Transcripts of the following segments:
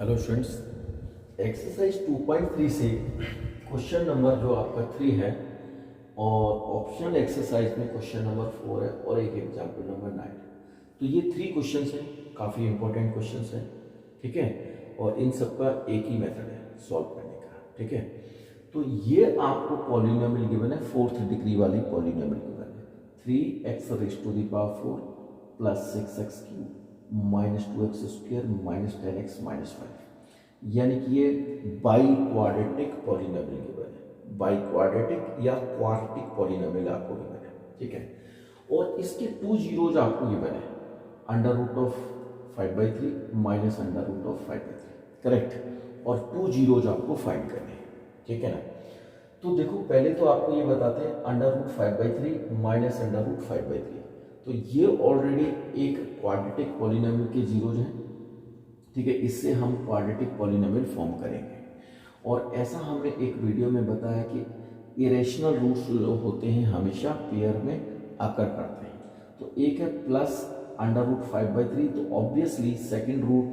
Hello students, exercise 2.3 से question number जो आपका 3 है और ऑप्शनल एक्सरसाइज में क्वेश्चन नंबर 4 है और एक एग्जाम्पल नंबर 9। तो ये 3 क्वेश्चंस हैं, काफ़ी इंपॉर्टेंट क्वेश्चंस हैं, ठीक है। और इन सब का एक ही मेथड है सॉल्व करने का, ठीक है। तो ये आपको पॉलिनोमियल गिवन है, 4th डिग्री वाली पॉलिनोमियल गिवन है। 3x raise to the power 4 plus 6x cube minus 2x square minus 10x minus 5, यानी कि ये बाई क्वाड्रेटिक पॉलिनोमियल गिवन है। बाई क्वाड्रेटिक या क्वार्टिक पॉलिनोमियल आपको गिवन है, ठीक है। और इसके 2 जीरोज आपको गिवन है, under root of 5/3 minus under root of 5/3, correct. और 2 जीरोज आपको फाइंड करने हैं, ठीक है ना। तो देखो, पहले तो आपको ये बताते हैं under root 5/3 minus under root 5/3। तो ये ऑलरेडी एक क्वाड्रेटिक पॉलिनोमियल के जीरोज हैं, ठीक है। इससे हम क्वाड्रेटिक पॉलिनोमियल फॉर्म करेंगे। और ऐसा हमने एक वीडियो में बताया कि इरेशनल रूट्स जो होते हैं हमेशा पेयर में आकर करते हैं। तो एक है प्लस अंडर रूट 5/3, तो obviously second root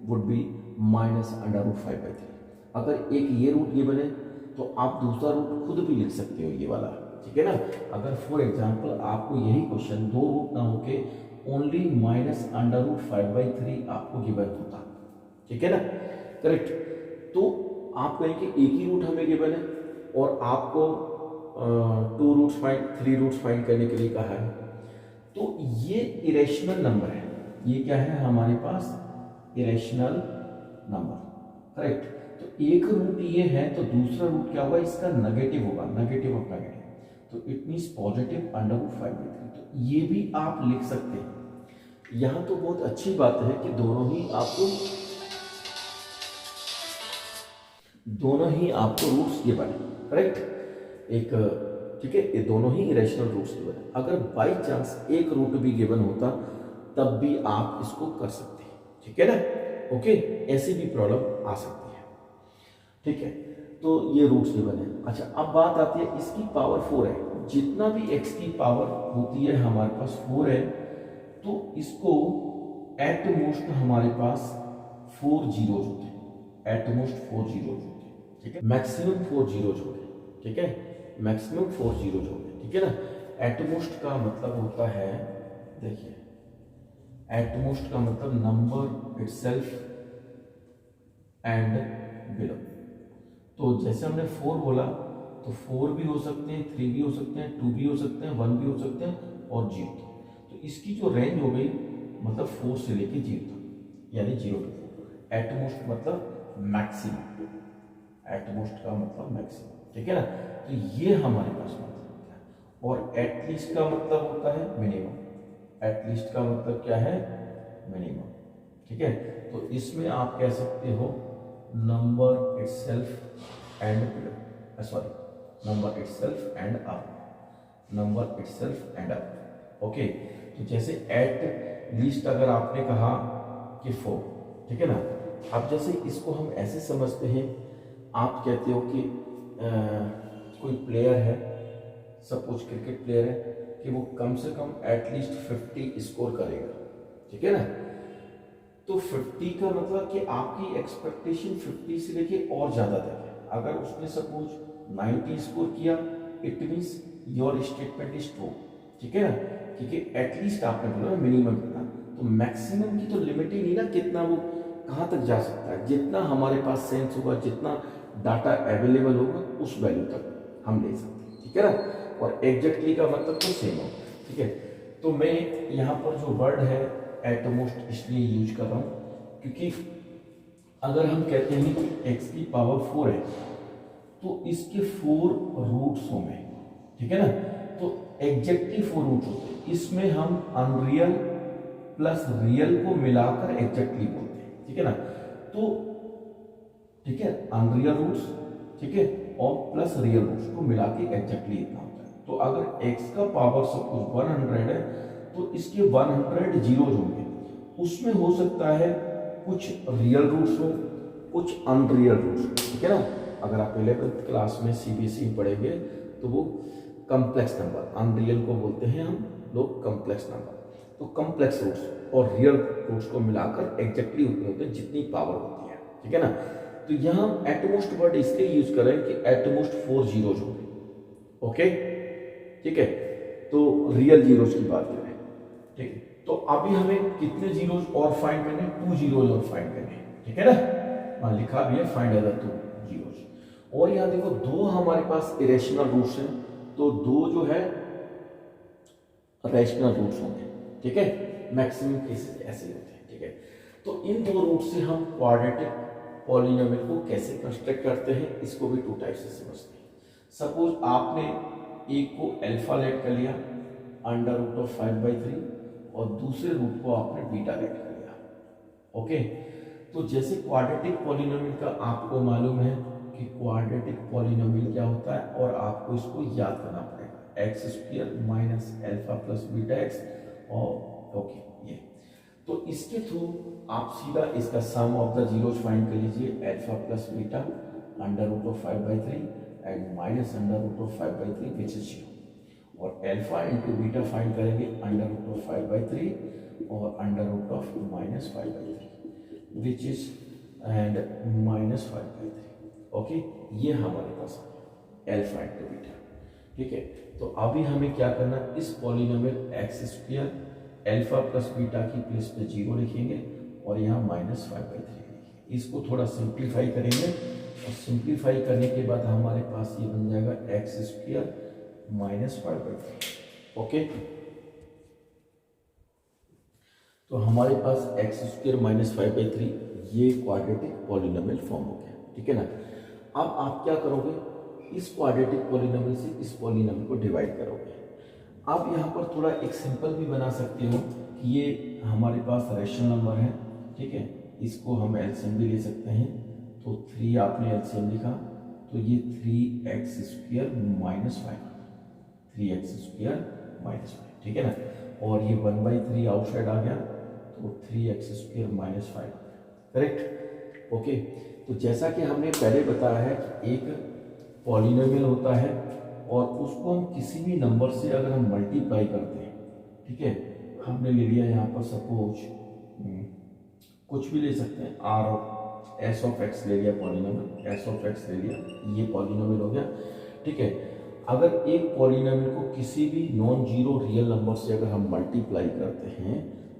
would be minus under root 5/3। अगर एक ये रूट गिवन है तो आप दूसरा रूट खुद भी लिख सकते हो, ये वाला, ठीक है ना। अगर फॉर एग्जाम्पल आपको यही क्वेश्चन 2 रूट ना होके ओनली माइनस अंडर रूट 5/3 आपको गिवन होता, ठीक है ना, करेक्ट। तो आप कहेंगे एक ही रूट हमें गिवन है और आपको 2 रूट्स फाइंड 3 रूट्स फाइंड करने के लिए कहा है। तो ये इरेशनल नंबर है, ये क्या है हमारे पास, इरेशनल नंबर, करेक्ट। तो एक रूट ये है तो दूसरा रूट क्या होगा, इसका नेगेटिव होगा, नेगेटिव ऑफ नेगेटिव, तो it means positive under root 5/3। तो ये भी आप लिख सकते हैं। यहां तो बहुत अच्छी बात है कि दोनों ही आपको रूट्स ये बने, करेक्ट। एक, ठीक है, ये दोनों ही इरेशनल रूट्स गिवन है। अगर बाई चांस एक रूट भी गिवन होता तब भी आप इसको कर सकते हैं, ठीक है ना। ओके, ऐसी भी प्रॉब्लम आ सकती है, ठीक है। तो ये रूट्स गिवन है। अच्छा, अब बात आती है इसकी पावर 4 है। जितना भी x की पावर होती है हमारे पास 4 है, तो इसको एट मोस्ट हमारे पास 4 जीरोज होते हैं, एट मोस्ट 4 जीरोज होते हैं, ठीक है। मैक्सिमम 4 जीरोज हो गए, ठीक है, मैक्सिमम 4 जीरोज हो गए, ठीक है ना। एट मोस्ट का मतलब होता है, देखिए, एट मोस्ट का मतलब नंबर इटसेल्फ एंड बिलो। तो जैसे हमने 4 बोला तो 4 भी हो सकते हैं, 3 भी हो सकते हैं, 2 भी हो सकते हैं, 1 भी हो सकते हैं और 0। तो इसकी जो रेंज हो गई मतलब 4 से लेके 0 तक, यानी 0 to 4। एट मोस्ट मतलब मैक्सिमम, एट मोस्ट का मतलब मैक्सिमम, ठीक है ना। तो ये हमारे पास मतलब होता है। और एटलीस्ट का मतलब होता है मिनिमम, एटलीस्ट का मतलब क्या है, मिनिमम, ठीक है। तो इसमें आप कह सकते हो number itself and below, sorry, number itself and up, number itself and up, okay. तो जैसे एट लीस्ट अगर आपने कहा कि 4, ठीक है ना। अब जैसे इसको हम ऐसे समझते हैं, आप कहते हो कि कोई प्लेयर है, सपोज क्रिकेट प्लेयर है, कि वो कम से कम एटलीस्ट 50 स्कोर करेगा, ठीक है ना। तो 50 का मतलब कि आपकी एक्सपेक्टेशन 50 से लेके और ज्यादा तक है। अगर उसने सपोज 90 स्कोर किया, it means your statement is true, ठीक है ना, क्योंकि एटलीस्ट आपने बोला मिनिमम कितना। तो मैक्सिमम की तो लिमिट ही नहीं ना, कितना वो कहाँ तक जा सकता है। जितना हमारे पास सेंस होगा, जितना डाटा अवेलेबल होगा, उस वैल्यू तक हम ले सकते हैं, ठीक है ना। और एग्जैक्टली का मतलब तो सेम हो, ठीक है। तो मैं यहाँ पर जो वर्ड है एटमोस्ट इसलिए यूज कर रहा हूँ क्योंकि अगर हम कहते हैं कि x की पावर 4 है तो इसके 4 रूट्स होंगे, ठीक है ना। तो एग्जैक्टली 4 रूट्स होते हैं। इसमें हम अनरियल प्लस रियल को मिलाकर एग्जैक्टली बोलते हैं, ठीक है ना। तो ठीक है, अनरियल रूट्स, ठीक है, और प्लस रियल रूट्स को मिला के एग्जैक्टली इतना होता है। तो अगर x का पावर सपोज 100 है तो इसके 100 जीरोज होंगे। उसमें हो सकता है कुछ रियल रूट्स हो, कुछ अनरियल रूट्स हो, ठीक है ना। अगर आप 11th क्लास में सीबीएसई पढ़ेंगे तो वो कम्प्लेक्स नंबर, अनरियल को बोलते हैं हम लोग कम्प्लेक्स नंबर। तो कम्प्लेक्स रूट्स और रियल रूट्स को मिलाकर एग्जैक्टली उतने होते हैं जितनी पावर होती है, ठीक है ना। तो यहाँ एटमोस्ट वर्ड इसलिए यूज कर रहे हैं कि एटमोस्ट 4 जीरोज हो गए। ओके, ठीक है, तो रियल जीरोज की बात कर रहे हैं। ठीक है, तो अभी हमें कितने जीरोज और फाइंड करने, 2 जीरोज और फाइंड करने, ठीक है ना। हाँ, लिखा भी है फाइंड अदर 2 जीरोज। और यहाँ देखो 2 हमारे पास इरेशनल रूट्स हैं, तो 2 जो है रैशनल रूट्स होंगे, ठीक है। मैक्सिमम केसेस ऐसे ही होते हैं, ठीक है। तो इन 2 रूट से हम क्वाड्रेटिक पॉलिनोमियल को कैसे कंस्ट्रक्ट करते हैं, इसको भी 2 टाइप से समझते हैं। सपोज आपने एक को अल्फा लेट कर लिया अंडर रूट ऑफ 5/3 और दूसरे रूट को आपने बीटा लेट कर लिया। ओके, तो जैसे क्वाड्रेटिक पॉलिनोमियल का आपको मालूम है कि क्वाड्रेटिक पॉलिनोमियल क्या होता है, और आपको इसको याद करना पड़ेगा, x square minus alpha plus beta x, और ओके ये। तो इसके थ्रू आप सीधा इसका sum of the zeros find कर लीजिए, alpha plus beta under root of 5/3 and minus under root of 5/3 which is 0, और अल्फा इंटू बीटा फाइंड करेंगे अंडर रूट ऑफ 5/3 और under root of minus 5/3 which is and minus 5/3। Okay, ये हमारे पास alpha into beta, ठीक है। तो अभी हमें क्या करना, इस polynomial x square alpha plus beta की प्लेस पे 0 लिखेंगे और यहाँ माइनस 5/3 लिखेंगे। इसको थोड़ा सिंप्लीफाई करेंगे, और सिंप्लीफाई करने के बाद हमारे पास ये बन जाएगा एक्स स्क्वायर माइनस 5/3। ओके, तो हमारे पास एक्स स्क्वायर माइनस 5/3 ये क्वाड्रेटिक पॉलिनोमियल फॉर्म हो गया, ठीक है ना। अब आप क्या करोगे, इस क्वाड्रेटिक पॉलिनोमियल से इस पॉलिनोमियल को डिवाइड करोगे। आप यहाँ पर थोड़ा एक सिंपल भी बना सकते हो कि ये हमारे पास रैशनल नंबर है, ठीक है, इसको हम एलसीएम भी ले सकते हैं। तो 3 आपने एलसीएम लिखा, तो ये 3x square minus 5, 3x square minus 5, ठीक है ना। और ये 1/3 आउटसाइड आ गया, तो 3x square minus 5, correct. Okay, तो जैसा कि हमने पहले बताया है कि एक पॉलिनोमियल होता है और उसको हम किसी भी नंबर से अगर हम मल्टीप्लाई करते हैं, ठीक है, हमने ले लिया यहाँ पर सपोज कुछ भी ले सकते हैं, R of S of x ले लिया पॉलिनोमियल, एस ऑफ एक्स ले लिया, ये पॉलिनोमियल हो गया, ठीक है। अगर एक पॉलिनोमियल को किसी भी नॉन जीरो रियल नंबर से अगर हम मल्टीप्लाई करते हैं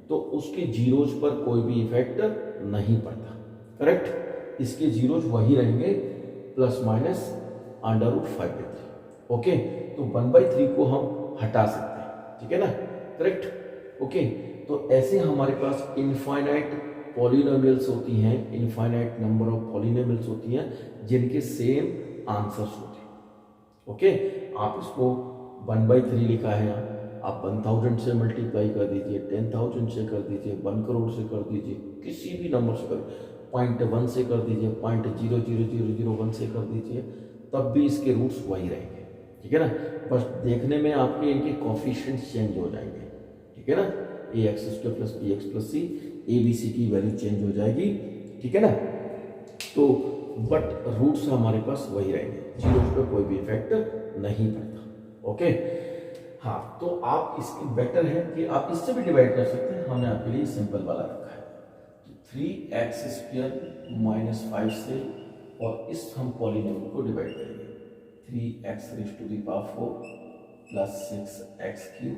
तो उसके जीरोज पर कोई भी इफेक्ट नहीं पड़ता, करेक्ट। इसके जीरोज वही रहेंगे, plus minus under root 5/3। Okay, तो 1/3 को हम हटा सकते हैं, ठीक है ना, करेक्ट। ओके, तो ऐसे हमारे पास इनफाइनाइट पॉलिनोमियल्स होती हैं, इनफाइनाइट नंबर ऑफ पॉलिनोमियल्स होती हैं जिनके सेम आंसर्स होते हैं। ओके, आप इसको 1/3 लिखा है यहाँ, आप 1000 से मल्टीप्लाई कर दीजिए, 10,000 से कर दीजिए, 1 करोड़ से कर दीजिए, किसी भी नंबर से कर, 0.1 से कर दीजिए, 0.00001 से कर दीजिए, तब भी इसके रूट्स वही रहेंगे, ठीक है ना। बस देखने में आपके इनके कोफिशिएंट्स चेंज हो जाएंगे, ठीक है ना। ax² plus bx plus c, abc की वैल्यू चेंज हो जाएगी, ठीक है ना। तो बट रूट्स हमारे पास वही रहेंगे, जीरोस पे कोई भी इफेक्ट नहीं पड़ता। ओके, हाँ, तो आप इसकी बेटर है कि आप इससे भी डिवाइड कर सकते हैं, हमने आपके लिए सिंपल वाला रखा है। तो 3x² माइनस 5 से, और इस हम पॉलिनोमियल को डिवाइड करेंगे, 3x⁴ plus 6x³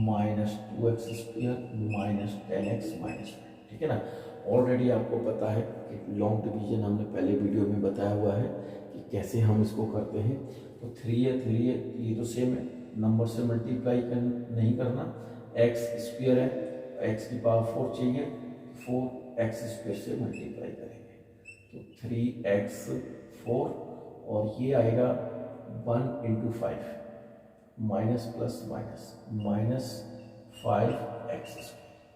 minus 2x² minus 10x minus 5, ठीक है ना। ऑलरेडी आपको पता है कि लॉन्ग डिवीजन हमने पहले वीडियो में बताया हुआ है कि कैसे हम इसको करते हैं। तो 3 है, 3 है, ये तो सेम है, नंबर से मल्टीप्लाई नहीं करना, x² है, x⁴ चाहिए, 4x² से मल्टीप्लाई करेंगे, तो 3x4, और ये आएगा 1 × 5 minus plus minus minus 5x²,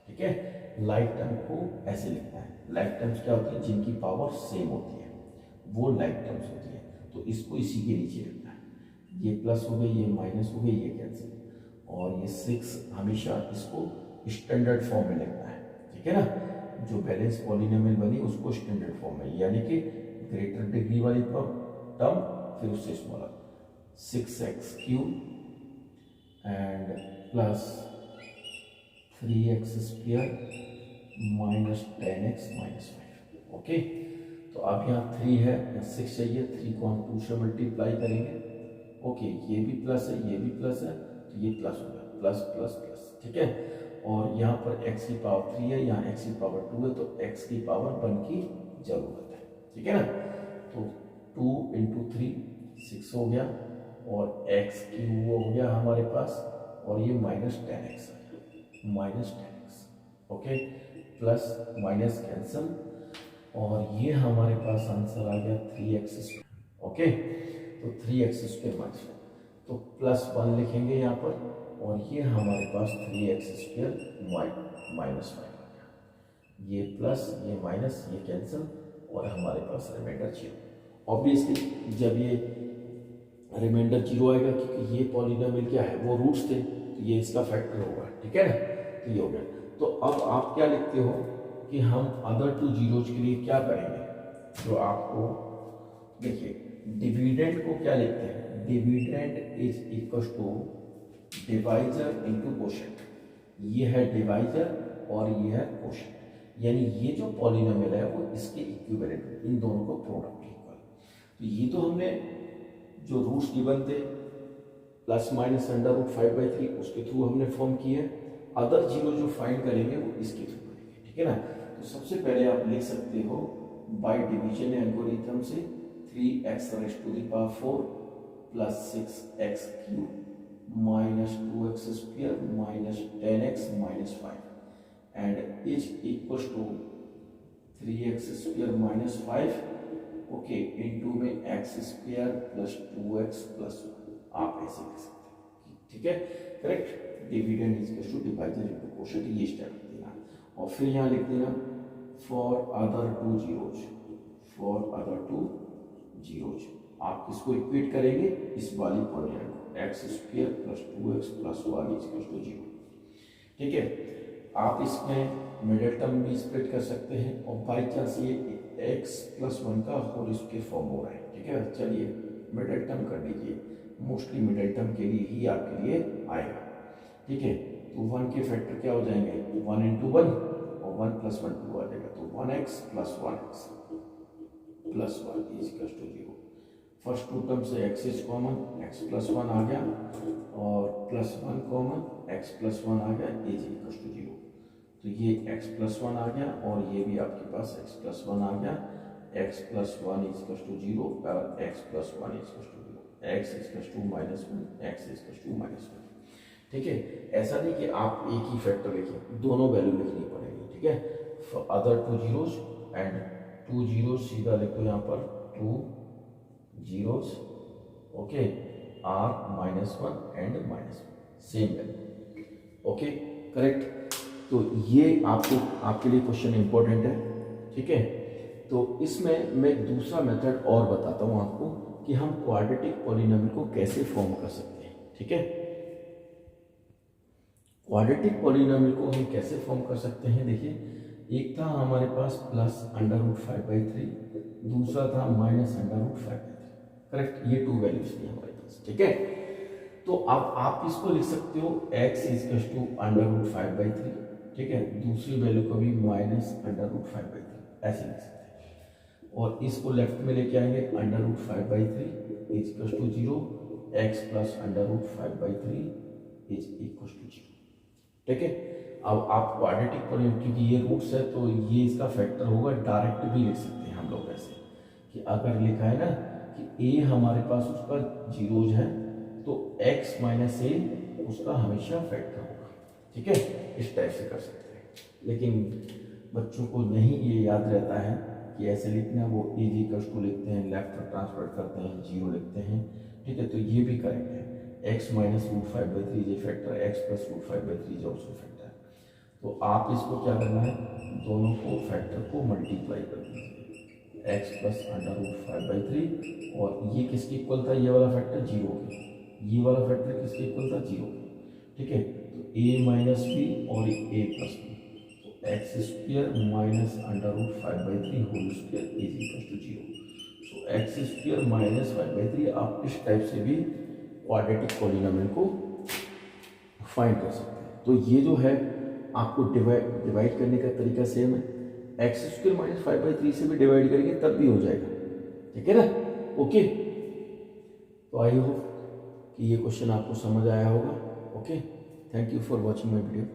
ठीक है। लाइक टर्म को ऐसे लिखना है, लाइक टर्म्स क्या होती है, जिनकी पावर सेम होती है वो लाइक टर्म्स होती है, तो इसको इसी के नीचे रखना है। ये प्लस हो गई, ये माइनस हो गई, ये कैंसिल, और ये 6 हमेशा इसको स्टैंडर्ड फॉर्म में लिखना है, ठीक है ना। जो बैलेंस पॉलिनोमियल बनी उसको स्टैंडर्ड फॉर्म में, यानी कि ग्रेटर डिग्री वाली टर्म फिर उससे smaller, 6x³ and plus 3x² minus 10x minus 5। Okay, तो अब यहाँ 3 है, यहाँ 6 चाहिए, 3 को हम 2 से मल्टीप्लाई करेंगे। ओके, ये भी प्लस है, ये भी प्लस है, तो ये प्लस हो गया, प्लस प्लस प्लस, ठीक है। और यहाँ पर x की पावर 3 है, यहाँ x की पावर 2 है, तो x की पावर 1 की जरूरत है, ठीक है ना। तो 2 इंटू 3 6 हो गया, और x क्यूब वो हो गया हमारे पास, और ये माइनस 10x आ गया, minus 10x। Okay, plus minus cancel, और ये हमारे पास आंसर आ गया 3x। ओके, तो 3x स्क्वायर माइनस, तो प्लस 1 लिखेंगे यहाँ पर, और ये हमारे पास 3x स्क्वायर माइनस 5 आ गया। ये प्लस, ये माइनस, ये कैंसिल, और हमारे पास रिमाइंडर 0। ऑब्वियसली जब ये रिमाइंडर 0 आएगा, क्योंकि ये पॉलिनोमियल क्या है, वो रूट्स थे, तो ये इसका फैक्टर होगा, ठीक है ना। तो ये हो गया। तो अब आप क्या लिखते हो कि हम अदर टू जीरोज के लिए क्या करेंगे, जो आपको देखिए डिविडेंड को क्या लिखते हैं, dividend is equal to divisor into quotient. ये है डिवाइजर और ये है कोशेंट, यानी ये जो पॉलिनोमियल है वो इसके इक्विवेलेंट, इन दोनों को प्रोडक्ट इक्वल। तो ये तो हमने जो रूट्स गिवन थे प्लस माइनस अंडर रूट 5/3 उसके थ्रू हमने फॉर्म किए। अदर जीरो जो फाइंड करेंगे वो इसके थ्रू करेंगे, ठीक है ना। तो सबसे पहले आप लिख सकते हो बाय डिवीजन एल्गोरिथम से 3x raise to the power 4 plus 6x cube minus 2x square minus 10x minus 5 and is equal to 3x square minus 5 okay into में x square plus 2x plus 1। आप ऐसे लिख सकते हैं, ठीक है, correct. Dividend is equal to divisor into quotient, ये step देना, और फिर यहाँ लिख देना for other two zeros, for other two zeros. आप किसको इक्वेट करेंगे, इस वाली पॉलिनोमियल को, x square plus 2x plus 1 is equal to 0, ठीक है। आप इसमें मिडिल टर्म भी स्प्लिट कर सकते हैं, और बाई चांस ये x प्लस 1 का होल स्क्वायर फॉर्म हो रहा है, ठीक है। चलिए मिडिल टर्म कर लीजिए, मोस्टली मिडिल टर्म के लिए ही आपके लिए आएगा, ठीक है। तो 1 के फैक्टर क्या हो जाएंगे, 1 इंटू 1 और 1 प्लस 1 2 आ जाएगा, तो 1x plus 1x plus 1 is equal to 0। First two term से x is common, x plus 1 आ गया, और प्लस 1 कॉमन, x प्लस 1 आ गया, इज इक्वल टू 0। तो ये x प्लस 1 आ गया, और ये भी आपके पास x प्लस 1 आ गया, x plus 1 is equal to 0 और x plus 1 is equal to 0, x is equal to minus 1, x is equal to minus 1, ठीक है। ऐसा नहीं कि आप एक ही फैक्टर लिखिए, दोनों वैल्यू लिखनी पड़ेगी, ठीक है। Other two zeros and two zeros सीधा लिखो यहाँ पर, two zeros okay are minus 1 and minus 1 same value, okay, correct. तो ये आपके लिए क्वेश्चन इंपॉर्टेंट है, ठीक है। तो इसमें मैं एक दूसरा मेथड और बताता हूँ आपको कि हम क्वाड्रेटिक पॉलिनोमियल को कैसे फॉर्म कर सकते हैं, ठीक है। क्वाड्रेटिक पॉलिनोमियल को हम कैसे फॉर्म कर सकते हैं, देखिए एक था हमारे पास प्लस अंडर रूट 5/3, दूसरा था माइनस अंडर रूट 5/3, करेक्ट। ये 2 वैल्यूज थी हमारे पास, ठीक है। तो अब आप इसको लिख सकते हो x is equal to under root 5/3, ठीक है, दूसरी वैल्यू को भी माइनस अंडर रूट 5/3 ऐसे लिख सकते हैं, और इसको लेफ्ट में लेके आएंगे, under root 5/3 is equal to 0, x plus under root 5/3 is equal to 0, ठीक है। अब आप क्वाड्रेटिक पॉलिनोमियल, क्योंकि ये रूट्स है तो ये इसका फैक्टर होगा, डायरेक्ट भी लिख सकते हैं हम लोग ऐसे कि अगर लिखा है ना कि a हमारे पास उसका जीरोज है, तो x माइनस a उसका हमेशा फैक्टर होगा, ठीक है। इस टाइप से कर सकते हैं, लेकिन बच्चों को नहीं ये याद रहता है कि ऐसे लिखना, वो इज इक्वल टू लिखते हैं, लेफ्ट ट्रांसफर करते हैं, 0 लिखते हैं, ठीक है। तो ये भी करेक्ट है, x माइनस रूट 5/3 ये फैक्टर है, x प्लस रूट 5/3 जो उसको फैक्टर है। तो आप इसको क्या करना है, दोनों को फैक्टर को मल्टीप्लाई कर दीजिए, x प्लस अंडर रूट 5/3, और ये किसके इक्वल था, ये वाला फैक्टर 0 के, ये वाला फैक्टर किसके इक्वल था, 0 के, ठीक है। तो a माइनस बी और a प्लस बी, तो x square minus under root 5/3 whole square is equal to 0। So x square minus 5/3 आप इस टाइप से भी क्वाड्रेटिक पॉलिनोमियल को फाइंड कर सकते हैं। तो ये जो है आपको डिवाइड करने का तरीका सेम है, एक्स स्क्वायर माइनस 5/3 से भी डिवाइड करेंगे तब भी हो जाएगा, ठीक है ना। ओके, तो आई होप कि ये क्वेश्चन आपको समझ आया होगा। Okay, thank you for watching my video.